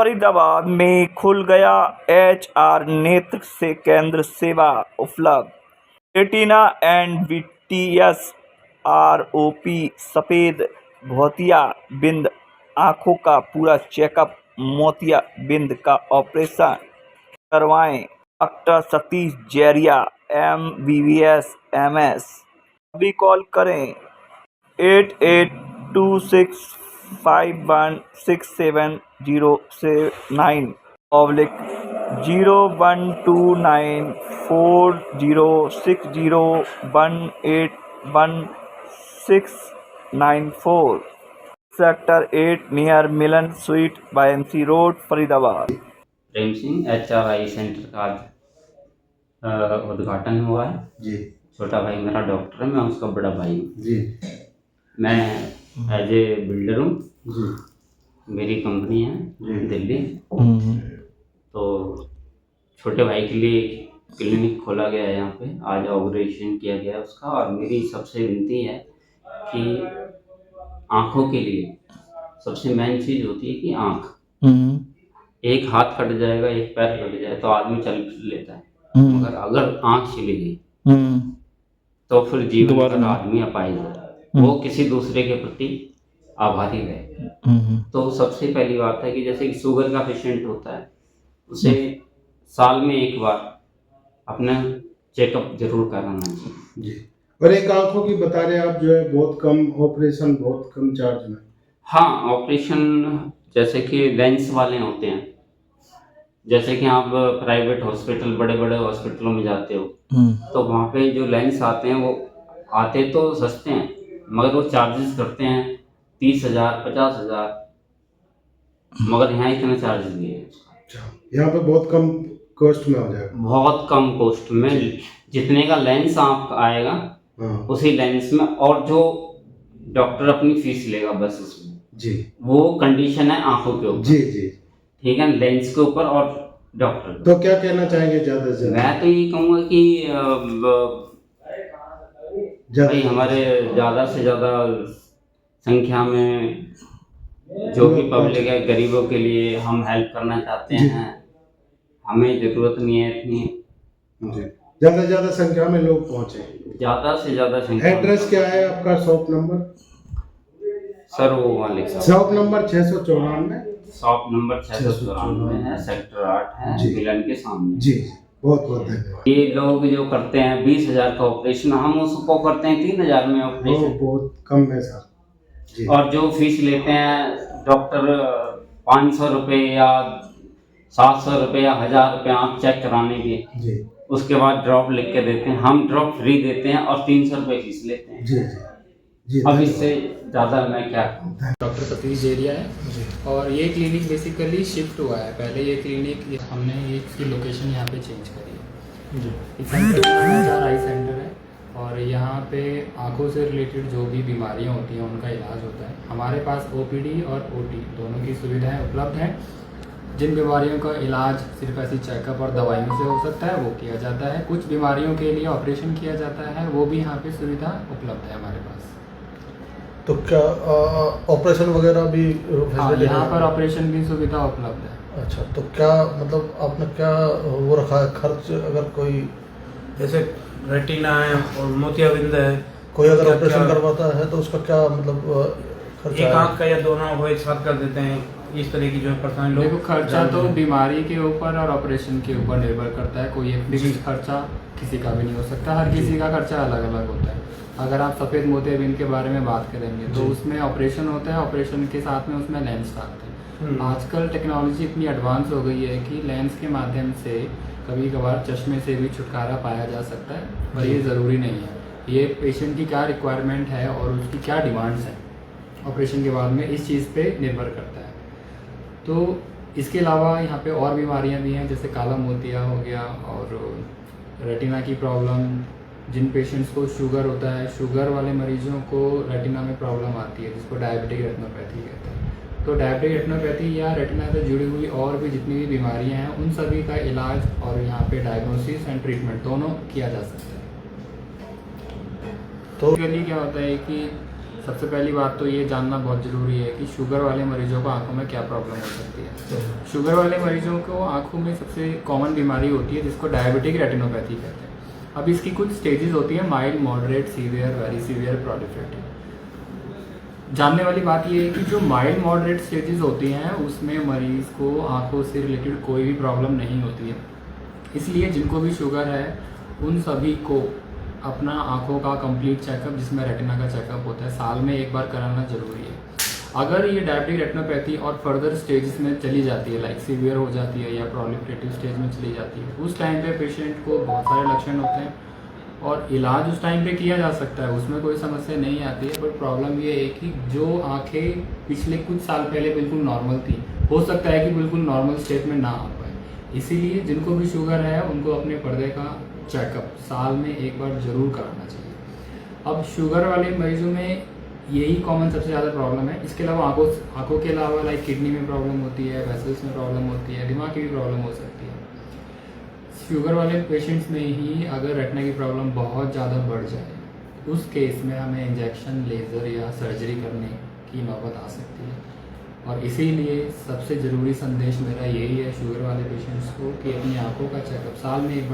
फरीदाबाद में खुल गया HR नेत्र से केंद्र, सेवा उपलब्ध। रेटिना एंड ROP, सफेद मोतिया बिंद आँखों का पूरा चेकअप, मोतिया बिंद का ऑपरेशन करवाएं। Doctor Satish Jairiya, MBBS MS। अभी कॉल करें 882650694060181694, sector 8 near Milan sweet, BMC road, Faridabad. Prem Singh, HRI centre का आज उद्घाटन हुआ है जी। छोटा भाई मेरा डॉक्टर है, मैं उसका बड़ा भाई हूँ जी। मैं एज ए बिल्डर हूँ जी। मेरी कंपनी है दिल्ली। तो छोटे भाई के लिए क्लिनिक खोला गया है यहाँ पे, आज ऑपरेशन किया गया उसका। और मेरी सबसे विनती है कि आँखों के लिए सबसे मेन चीज़ होती है कि आँख। एक हाथ कट जाएगा, एक पैर कट जाए तो आदमी चल फिर लेता है, मगर अगर आँख चली गई तो फिर जीवन भर आदमी अपाहिज है, वो किसी दूसरे के प्रति आभारी रहे। तो सबसे पहली बात है कि जैसे कि शुगर का पेशेंट होता है, उसे साल में एक बार अपना चेकअप जरूर कराना चाहिए। जी। और एक आंखों की बता रहे आप जो है बहुत कम ऑपरेशन, बहुत कम चार्ज में। हाँ, ऑपरेशन जैसे कि लेंस वाले होते हैं, जैसे कि आप प्राइवेट हॉस्पिटल, बड़े बड़े हॉस्पिटलों में जाते हो तो वहाँ पे जो लेंस आते हैं वो आते तो सस्ते हैं, मगर वो चार्जेस करते हैं 30,000 50,000, मगर यहाँ इतना चार्जेस नहीं है। यहाँ पे बहुत कम कॉस्ट में हो जाएगा, बहुत कम कॉस्ट में। जितने का लेंस आपका आएगा उसी लेंस में, और जो डॉक्टर अपनी फीस लेगा बस उसमें। जी। वो कंडीशन है आंखों के ऊपर। जी जी। ठीक है, लेंस के ऊपर और डॉक्टर। तो क्या कहना चाहेंगे ज्यादा से ज्यादा? मैं तो ये कहूँगा कि भाई हमारे ज़्यादा से ज़्यादा संख्या में जो भी पब्लिक है, गरीबों के लिए हम हेल्प करना चाहते हैं। हमें ज़रूरत नहीं है इतनी, ज़्यादा से ज़्यादा संख्या में लोग पहुँचे, ज़्यादा से ज़्यादा संख्या। एड्रेस क्या है आपका? Shop number? सर वो वाले शॉप नंबर 694। शॉप नंबर 694 है, सेक्टर 8 है, मिलन के सामने। जी, बहुत बहुत धन्यवाद। ये लोग जो करते हैं 20,000 का ऑपरेशन, हम उसको करते हैं 3,000 में ऑपरेशन। बहुत कम है सर जी। और जो फीस लेते हैं डॉक्टर 500 रुपये या 700 रुपये या 1,000 रुपये आँख चेक कराने के जी। उसके बाद ड्रॉप लिख के देते हैं, हम ड्रॉप फ्री देते हैं और 300 रुपये फीस लेते हैं। जी जी। अब इससे ज़्यादा मैं क्या कहूँ। डॉक्टर सतीश जैरिया है और ये क्लिनिक बेसिकली शिफ्ट हुआ है। पहले ये क्लिनिक हमने इसकी लोकेशन यहाँ पे चेंज करी है। इस सेंटर HRI सेंटर है और यहाँ पे आँखों से रिलेटेड जो भी बीमारियाँ होती हैं उनका इलाज होता है। हमारे पास OPD और OT दोनों की सुविधाएँ उपलब्ध हैं। जिन बीमारियों का इलाज सिर्फ ऐसी चेकअप और दवाइयों से हो सकता है वो किया जाता है। कुछ बीमारियों के लिए ऑपरेशन किया जाता है, वो भी यहाँ पे सुविधा उपलब्ध है हमारे पास। तो क्या ऑपरेशन वगैरह भी? हाँ, यहाँ पर ऑपरेशन की सुविधा उपलब्ध है। अच्छा, तो क्या मतलब आपने क्या वो रखा है खर्च? अगर कोई जैसे रेटिना है और मोतियाबिंद है, कोई अगर ऑपरेशन करवाता है तो उसका क्या मतलब खर्चा? एक आँख का या दोनों आँख को एक साथ कर देते हैं, इस तरह की जो परेशानी। देखो, खर्चा तो बीमारी के ऊपर और ऑपरेशन के ऊपर निर्भर करता है। कोई एक फिक्स खर्चा किसी का भी नहीं हो सकता, हर किसी का खर्चा अलग अलग होता है। अगर आप सफ़ेद मोतियाबिंद के बारे में बात करेंगे तो उसमें ऑपरेशन होता है, ऑपरेशन के साथ में उसमें लेंस डालते हैं। आजकल टेक्नोलॉजी इतनी एडवांस हो गई है कि लेंस के माध्यम से कभी कभार चश्मे से भी छुटकारा पाया जा सकता है, पर ये ज़रूरी नहीं है। ये पेशेंट की क्या रिक्वायरमेंट है और उसकी क्या डिमांड्स हैं ऑपरेशन के बाद में, इस चीज़ पे निर्भर करता है। तो इसके अलावा यहाँ पे और बीमारियाँ भी हैं, जैसे काला मोतिया हो गया और रेटिना की प्रॉब्लम। जिन पेशेंट्स को शुगर होता है, शुगर वाले मरीजों को रेटिना में प्रॉब्लम आती है जिसको डायबिटिक रेटिनोपैथी कहते हैं। तो डायबिटिक रेटिनोपैथी या रेटिना से जुड़ी हुई और भी जितनी भी बीमारियां हैं उन सभी का इलाज और यहाँ पे डायग्नोसिस एंड ट्रीटमेंट दोनों किया जा सकता है। तो क्या होता है कि सबसे पहली बात तो ये जानना बहुत ज़रूरी है कि शुगर वाले मरीजों को आंखों में क्या प्रॉब्लम हो सकती है। शुगर वाले मरीजों को आंखों में सबसे कॉमन बीमारी होती है जिसको डायबिटिक रेटिनोपैथी कहते हैं। अब इसकी कुछ स्टेजेस होती है, mild, moderate, severe, very severe, proliferative. जानने वाली बात ये है कि जो माइल्ड मॉडरेट स्टेजेस होती हैं उसमें मरीज़ को आंखों से रिलेटेड कोई भी प्रॉब्लम नहीं होती है। इसलिए जिनको भी शुगर है उन सभी को अपना आंखों का कंप्लीट चेकअप, जिसमें रेटिना का चेकअप होता है, साल में एक बार कराना ज़रूरी है। अगर ये डायबिटिक रेटिनोपैथी और फर्दर स्टेजेस में चली जाती है, लाइक सीवियर हो जाती है या प्रोलिफरेटिव स्टेज में चली जाती है, उस टाइम पे पेशेंट को बहुत सारे लक्षण होते हैं और इलाज उस टाइम पे किया जा सकता है, उसमें कोई समस्या नहीं आती है। बट प्रॉब्लम ये है कि जो आंखें पिछले कुछ साल पहले बिल्कुल नॉर्मल थी, हो सकता है कि बिल्कुल नॉर्मल स्टेट में ना आ पाए। इसीलिए जिनको भी शुगर है उनको अपने पर्दे का चेकअप साल में एक बार ज़रूर कराना चाहिए। अब शुगर वाले मरीजों में यही कॉमन सबसे ज़्यादा प्रॉब्लम है। इसके अलावा आंखों के अलावा लाइक किडनी में प्रॉब्लम होती है, वेसल्स में प्रॉब्लम होती है, दिमाग की भी प्रॉब्लम हो सकती है। शुगर वाले पेशेंट्स में ही अगर रेटिना की प्रॉब्लम बहुत ज़्यादा बढ़ जाए, उस केस में हमें इंजेक्शन, लेज़र या सर्जरी करने की नौबत आ सकती है। और इसीलिए सबसे ज़रूरी संदेश मेरा यही है शुगर वाले पेशेंट्स को कि अपनी आंखों का चेकअप साल में एक बार